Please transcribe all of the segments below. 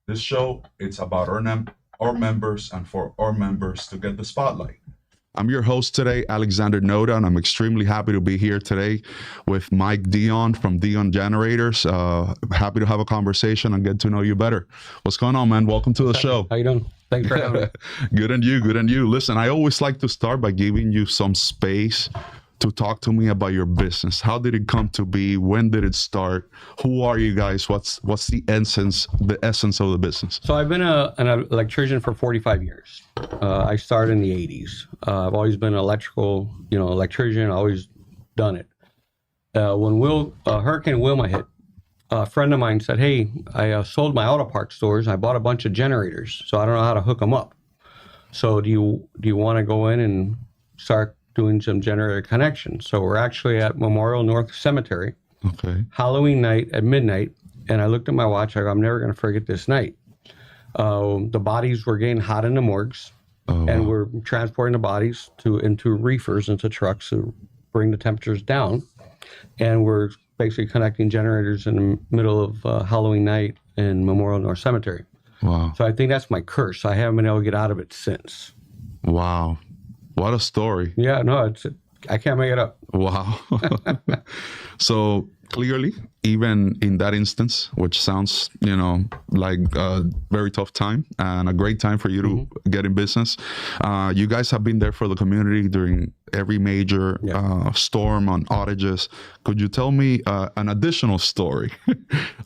This show, it's about our members and for our members to get the spotlight. I'm your host today, Alexander Noda, and I'm extremely happy to be here today with Mike Dion from Dion Generators. Happy to have a conversation and get to know you better. What's going on, man? Welcome to the show. How you doing? Thanks for having me. Good and you, good and you. Listen, I always like to start by giving you some space to talk to me about your business. How did it come to be? When did it start? Who are you guys? What's the essence of the business? So I've been an electrician for 45 years. I started in the 80s. I've always been an electrician, always done it. When Hurricane Wilma hit, a friend of mine said, hey, I sold my auto parts stores. I bought a bunch of generators, so I don't know how to hook them up. So do you want to go in and start doing some generator connections? So we're actually at Memorial North Cemetery, Halloween night at midnight, and I looked at my watch. I go, I'm never going to forget this night. The bodies were getting hot in the morgues, and we're transporting the bodies into reefers, into trucks to bring the temperatures down, and we're basically connecting generators in the middle of Halloween night in Memorial North Cemetery. Wow. So I think that's my curse. I haven't been able to get out of it since. Wow. What a story. Yeah, no, I can't make it up. Wow. So clearly, even in that instance, which sounds, like a very tough time and a great time for you to get in business, you guys have been there for the community during every major storm on outages. Could you tell me an additional story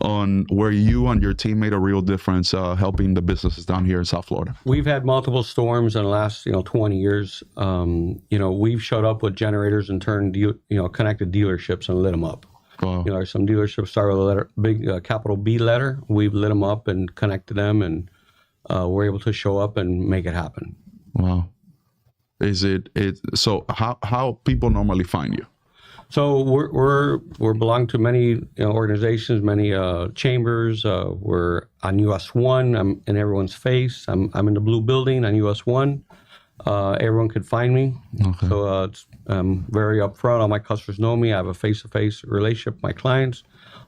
on where you and your team made a real difference helping the businesses down here in South Florida? We've had multiple storms in the last 20 years. We've showed up with generators and turned connected dealerships and lit them up. Wow. Some dealerships start with a big capital B letter. We've lit them up and connected them, and we're able to show up and make it happen. Wow. So how people normally find you? So we're belong to many organizations, many chambers. We're on US 1. I'm in everyone's face. I'm in the blue building on US 1. Everyone could find me. Okay. So I'm very upfront. All my customers know me. I have a face-to-face relationship with my clients.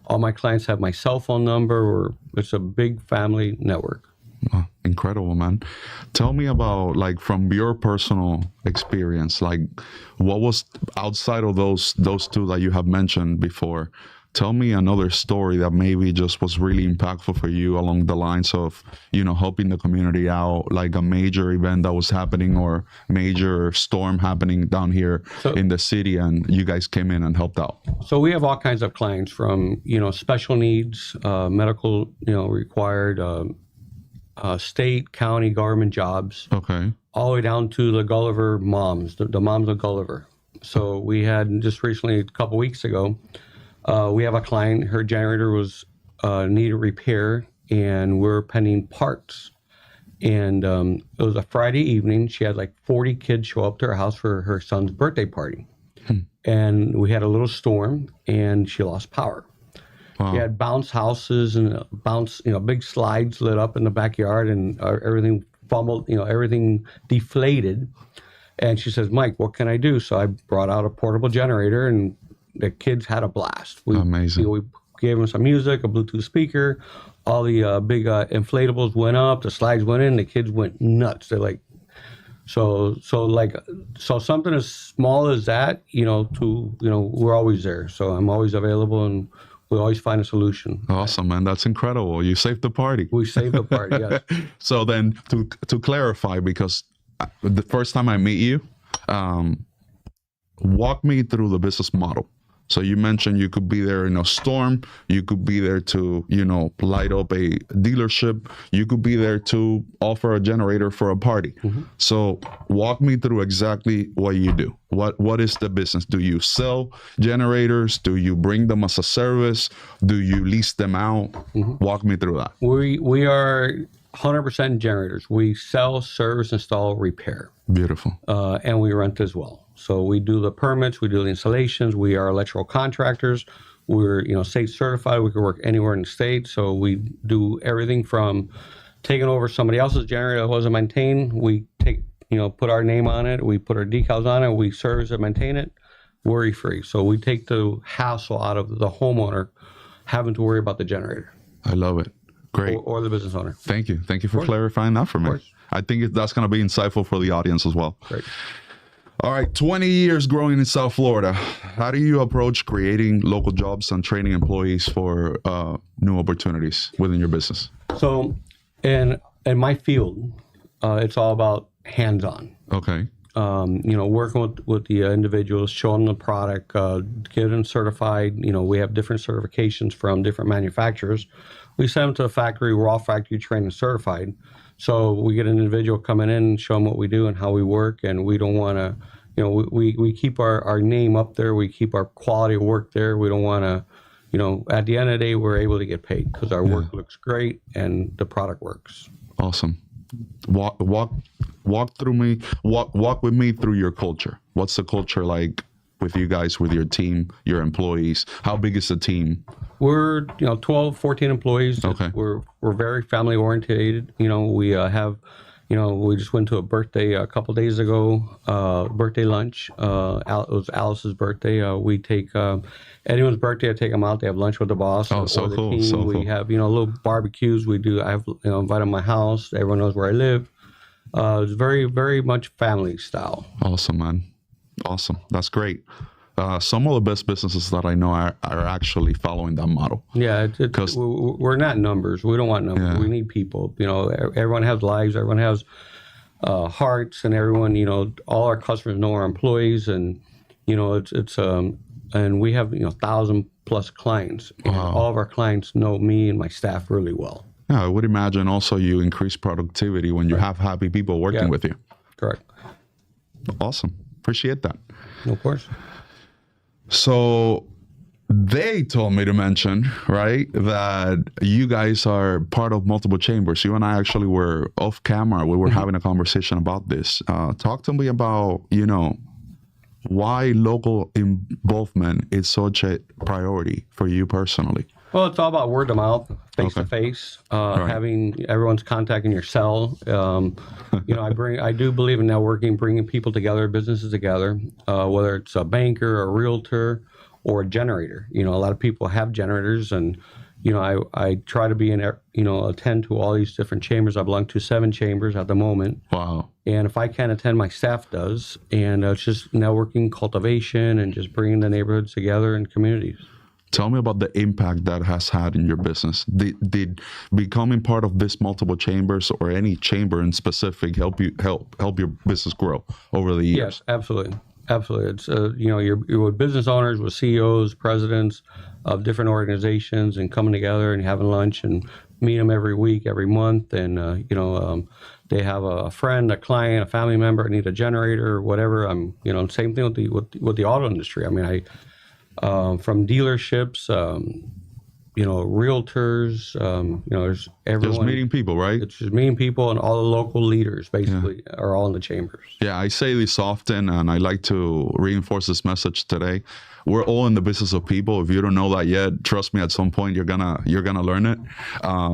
All my clients have my cell phone number. It's a big family network. Wow, incredible, man. Tell me about, from your personal experience, what was outside of those two that you have mentioned before. Tell me another story that maybe just was really impactful for you along the lines of, helping the community out, like a major event that was happening or major storm happening down here in the city, and you guys came in and helped out. So we have all kinds of clients from, special needs, medical, required, state, county, government jobs. Okay. All the way down to the Gulliver moms, the moms of Gulliver. So we had just recently, a couple weeks ago, we have a client, her generator was needed repair, and we're pending parts. And it was a Friday evening. She had 40 kids show up to her house for her son's birthday party. And we had a little storm, and she lost power. Wow. We had bounce houses and big slides lit up in the backyard, and everything fumbled, everything deflated. And she says, Mike, what can I do? So I brought out a portable generator, and the kids had a blast. Amazing. We gave them some music, a Bluetooth speaker. All the big inflatables went up. The slides went in. The kids went nuts. They're so something as small as that, we're always there. So I'm always available, and we always find a solution. Awesome, man. That's incredible. You saved the party. We saved the party, yes. So then to clarify, because the first time I meet you, walk me through the business model. So you mentioned you could be there in a storm, you could be there to, light up a dealership, you could be there to offer a generator for a party. So walk me through exactly what you do. What is the business? Do you sell generators? Do you bring them as a service? Do you lease them out? Walk me through that. We are 100% generators. We sell, service, install, repair. Beautiful. And we rent as well. So we do the permits, we do the installations, we are electrical contractors, we're state certified, we can work anywhere in the state. So we do everything from taking over somebody else's generator that wasn't maintained. We put our name on it, we put our decals on it, we service and maintain it, worry free. So we take the hassle out of the homeowner having to worry about the generator. I love it. Great. or the business owner. Thank you for clarifying that for me. I think that's going to be insightful for the audience as well. Great. All right, 20 years growing in South Florida. How do you approach creating local jobs and training employees for new opportunities within your business? So, in my field, it's all about hands-on. Okay. Working with the individuals, showing them the product, get them certified. We have different certifications from different manufacturers. We send them to the factory. We're all factory trained and certified. So we get an individual coming in and show them what we do and how we work. And we don't want to, we keep our name up there. We keep our quality of work there. We don't want to, at the end of the day, we're able to get paid because our work looks great and the product works. Awesome. Walk with me through your culture. What's the culture like with you guys, with your team, your employees? How big is the team? We're 12, 14 employees. Okay. We're very family oriented. We have we just went to a birthday a couple days ago, birthday lunch. It was Alice's birthday. We take anyone's birthday, I take them out. They have lunch with the boss. Oh, so cool. Team. So we cool. have little barbecues. We do. I have invite them to my house. Everyone knows where I live. It's very, very much family style. Awesome, man. Awesome. That's great. Some of the best businesses that I know are actually following that model. Yeah, because we're not numbers. We don't want numbers. Yeah. We need people. Everyone has lives. Everyone has hearts, and everyone. All our customers know our employees, and it's and we have 1,000+ clients. And all of our clients know me and my staff really well. Yeah, I would imagine also you increase productivity when you have happy people working with you. Correct. Awesome. Appreciate that. Of course. So they told me to mention, right, that you guys are part of multiple chambers. You and I actually were off camera. We were having a conversation about this. Talk to me about, why local involvement is such a priority for you personally. Well, it's all about word of mouth, face to face, having everyone's contact in your cell. I do believe in networking, bringing people together, businesses together, whether it's a banker, a realtor, or a generator. A lot of people have generators, and I try to be attend to all these different chambers. I belong to 7 chambers at the moment. Wow. And if I can't attend, my staff does. And it's just networking, cultivation, and just bringing the neighborhoods together and communities. Tell me about the impact that has had in your business. Did becoming part of this multiple chambers or any chamber in specific help your business grow over the years? Yes, absolutely. It's you're with business owners, with CEOs, presidents of different organizations, and coming together and having lunch and meet them every week, every month, and they have a friend, a client, a family member need a generator or whatever. Same thing with the auto industry. I mean, from dealerships, realtors, there's everyone. Just meeting people, right? It's just meeting people, and all the local leaders basically are all in the chambers. Yeah, I say this often, and I like to reinforce this message today. We're all in the business of people. If you don't know that yet, trust me, at some point you're gonna learn it.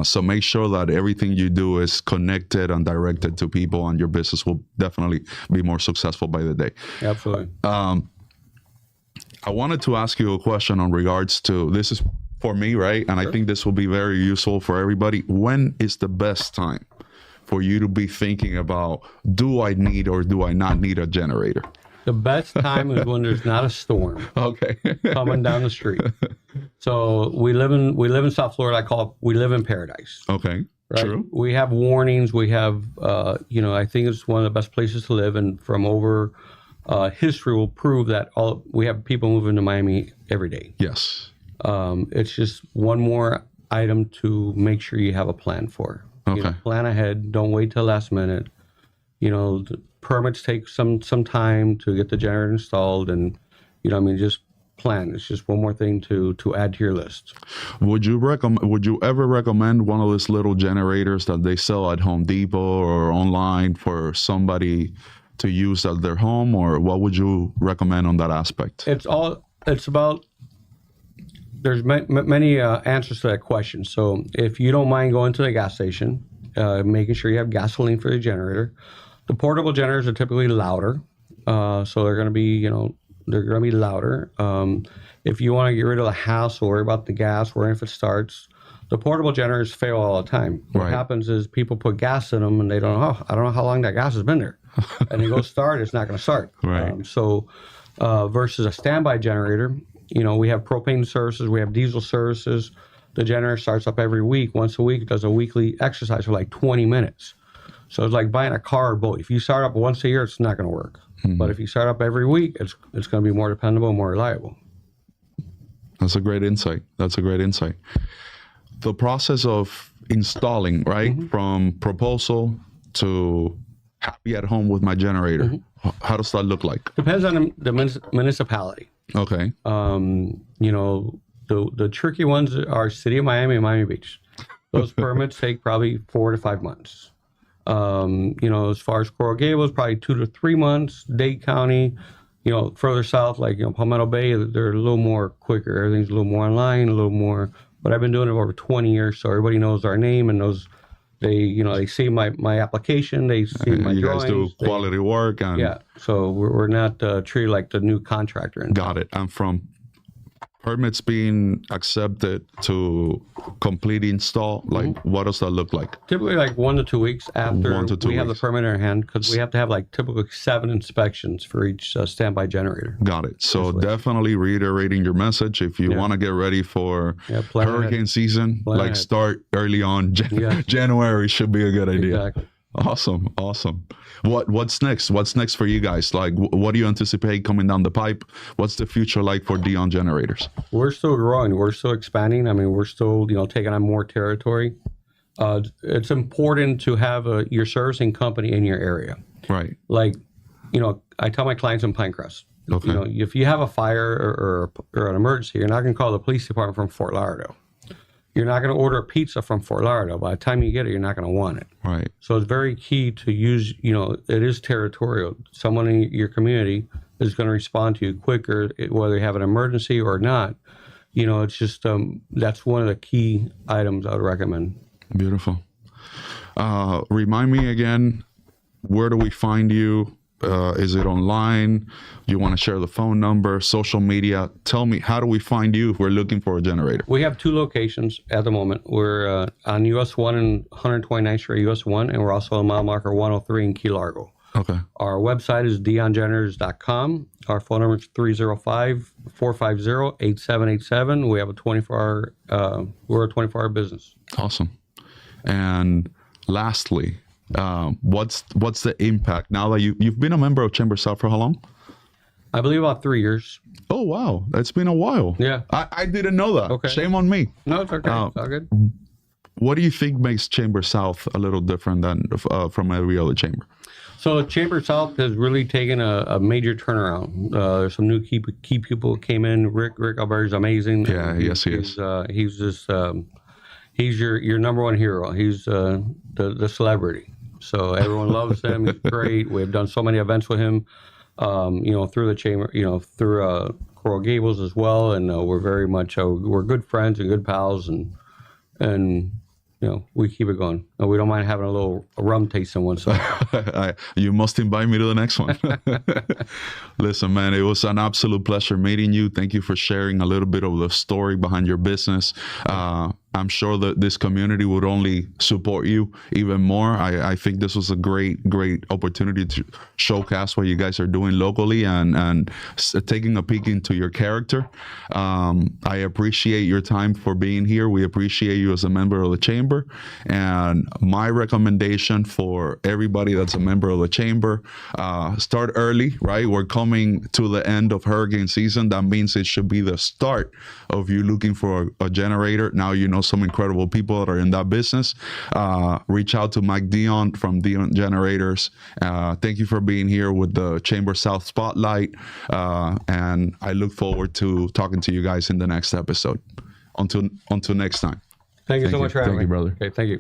So make sure that everything you do is connected and directed to people, and your business will definitely be more successful by the day. Absolutely. I wanted to ask you a question on regards to, this is for me, right? And I think this will be very useful for everybody. When is the best time for you to be thinking about, do I need or do I not need a generator? The best time is when there's not a storm coming down the street. So we live in South Florida. We live in paradise. Okay. Right? True. We have warnings. We have, I think it's one of the best places to live. And from history will prove that we have people moving to Miami every day. Yes. It's just one more item to make sure you have a plan for. Okay. Plan ahead. Don't wait till last minute. The permits take some time to get the generator installed, and just plan. It's just one more thing to add to your list. Would you ever recommend one of those little generators that they sell at Home Depot or online for somebody to use at their home, or what would you recommend on that aspect? It's about, there's many answers to that question. So if you don't mind going to the gas station, making sure you have gasoline for the generator. The portable generators are typically louder, so they're going to be, louder. If you want to get rid of the hassle, worry about the gas, worry if it starts, The portable generators fail all the time. What Right. happens is people put gas in them and they don't know, I don't know how long that gas has been there. And they go start, it's not going to start. Right. Versus a standby generator, we have propane services, we have diesel services. The generator starts up every week, once a week, does a weekly exercise for like 20 minutes. So it's like buying a car or boat. If you start up once a year, it's not going to work. But if you start up every week, it's going to be more dependable, more reliable. That's a great insight. The process of installing, right, from proposal to happy at home with my generator, how does that look like? Depends on the municipality. Okay. The tricky ones are City of Miami and Miami Beach. Those permits take probably 4 to 5 months. As far as Coral Gables, probably 2 to 3 months. Dade County, further south, like Palmetto Bay, they're a little more quicker. Everything's a little more online, a little more. But I've been doing it over 20 years, so everybody knows our name and knows they see my application, they see my you drawings. guys do quality work, and Yeah, so we're not treated like the new contractor. Got it. And from permits being accepted to complete install, like what does that look like? Typically like 1 to 2 weeks after 1 to 2 we have the weeks. permit in our hand, because we have to have like typically 7 inspections for each standby generator. Got it. So definitely reiterating your message. If you want to get ready for plan hurricane ahead. season, Plan like ahead. start early on. Yeah. January should be a good idea. Exactly. Awesome. What's next? What's next for you guys? Like, what do you anticipate coming down the pipe? What's the future like for Dion generators? We're still growing. We're still expanding. I mean, we're still, taking on more territory. It's important to have your servicing company in your area. Right. Like, I tell my clients in Pinecrest, Okay. if you have a fire or an emergency, you're not going to call the police department from Fort Lauderdale. You're not going to order a pizza from Fort Lauderdale. By the time you get it, you're not going to want it. Right. So it's very key to use, it is territorial. Someone in your community is going to respond to you quicker, whether you have an emergency or not. It's just, that's one of the key items I would recommend. Beautiful. Remind me again, where do we find you? Is it online? You want to share the phone number, social media? Tell me, how do we find you if we're looking for a generator? We have 2 locations at the moment. We're on US 1 and 129th Street, US 1, and we're also on mile marker 103 in Key Largo. Okay. Our website is diongenerators.com. Our phone number is 305-450-8787. We have a 24-hour, we're a 24-hour business. Awesome. And lastly, what's the impact now that you've been a member of Chamber South for how long? I believe about 3 years. Oh wow, it's been a while. Yeah. I didn't know that. Okay. Shame on me. No, it's okay. It's all good. What do you think makes Chamber South a little different than from every other chamber? So Chamber South has really taken a major turnaround. There's some new key people who came in. Rick Albert's amazing. Yeah, yes, he is. He's just he's your number one hero. He's the celebrity. So everyone loves him. He's great. We've done so many events with him. Through the chamber, through Coral Gables as well, and we're very much we're good friends and good pals, and we keep it going. And we don't mind having a little rum tasting once in a while. You must invite me to the next one. Listen, man, it was an absolute pleasure meeting you. Thank you for sharing a little bit of the story behind your business. I'm sure that this community would only support you even more. I think this was a great opportunity to showcase what you guys are doing locally and taking a peek into your character. I appreciate your time for being here. We appreciate you as a member of the chamber. And my recommendation for everybody that's a member of the chamber, start early, right? We're coming to the end of hurricane season. That means it should be the start of you looking for a generator. Now you know some incredible people that are in that business. Reach out to Mike Dion from Dion Generators. Thank you for being here with the Chamber South Spotlight. And I look forward to talking to you guys in the next episode. Until next time. Thank you so much for having me. Thank you, brother. Okay, thank you.